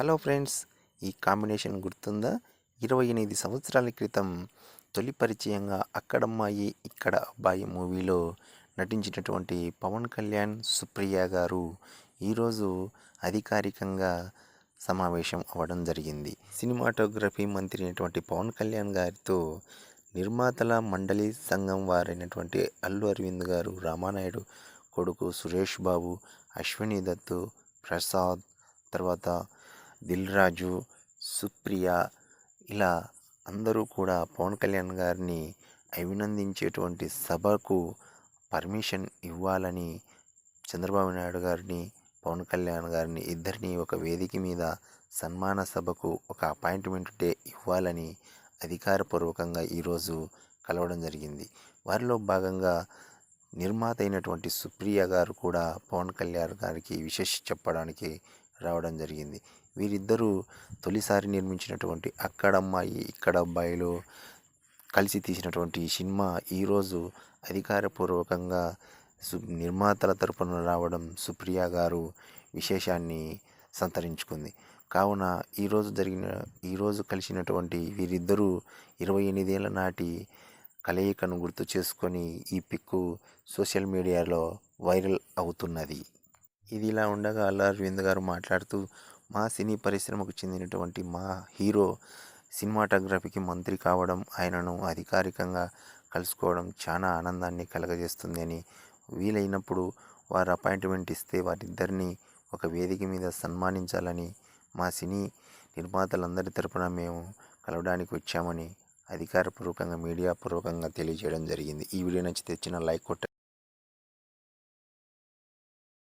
Hello friends, ఈ combination గుర్తుందా? 28 సంవత్సరాల క్రితం తొలి పరిచయంగా 'అక్కడమ్మాయి ఇక్కడ అబ్బాయి' మూవీలో నటించినటువంటి పవన్ కళ్యాణ్, సుప్రియ గారు ఈరోజు అధికారికంగా సమావేశం అవ్వడం జరిగింది. సినిమాటోగ్రఫీ మంత్రి అయినటువంటి పవన్ కళ్యాణ్ గారితో నిర్మాతల మండలి సంఘం వారైనటువంటి అల్లు అరవింద్ గారు, రామానాయుడు కొడుకు సురేష్ బాబు, అశ్విని దత్తు, ప్రసాద్, తర్వాత దిల్ రాజు, సుప్రియ, ఇలా అందరూ కూడా పవన్ కళ్యాణ్ గారిని అభినందించేటువంటి సభకు పర్మిషన్ ఇవ్వాలని చంద్రబాబు నాయుడు గారిని, పవన్ కళ్యాణ్ గారిని ఇద్దరిని ఒక వేదిక మీద సన్మాన సభకు ఒక అపాయింట్మెంట్ డే ఇవ్వాలని అధికారపూర్వకంగా ఈరోజు కలవడం జరిగింది. వారిలో భాగంగా నిర్మాత అయినటువంటి సుప్రియ గారు కూడా పవన్ కళ్యాణ్ గారికి విశేష చెప్పడానికి రావడం జరిగింది. వీరిద్దరూ తొలిసారి నిర్మించినటువంటి 'అక్కడమ్మాయి ఇక్కడ అబ్బాయిలో' కలిసి తీసినటువంటి ఈ సినిమా ఈరోజు అధికారపూర్వకంగా నిర్మాతల తరపున రావడం సుప్రియ గారు విశేషాన్ని సంతరించుకుంది. కావున ఈరోజు కలిసినటువంటి వీరిద్దరూ 28 ఏళ్ల నాటి కలయికను గుర్తు చేసుకొని ఈ పిక్కు సోషల్ మీడియాలో వైరల్ అవుతున్నది. ఇది ఇలా ఉండగా అల్లు అరవింద్ గారు మాట్లాడుతూ, మా సినీ పరిశ్రమకు చెందినటువంటి మా హీరో సినిమాటోగ్రఫీకి మంత్రి కావడం, ఆయనను అధికారికంగా కలుసుకోవడం చాలా ఆనందాన్ని కలగజేస్తుంది అని, వీలైనప్పుడు వారు అపాయింట్మెంట్ ఇస్తే వారిద్దరిని ఒక వేదిక మీద సన్మానించాలని మా సినీ నిర్మాతలందరి తరపున మేము కలవడానికి వచ్చామని అధికారపూర్వకంగా మీడియా పూర్వకంగా తెలియజేయడం జరిగింది. ఈ వీడియో నచ్చితే చిన్న లైక్ కొట్టండి.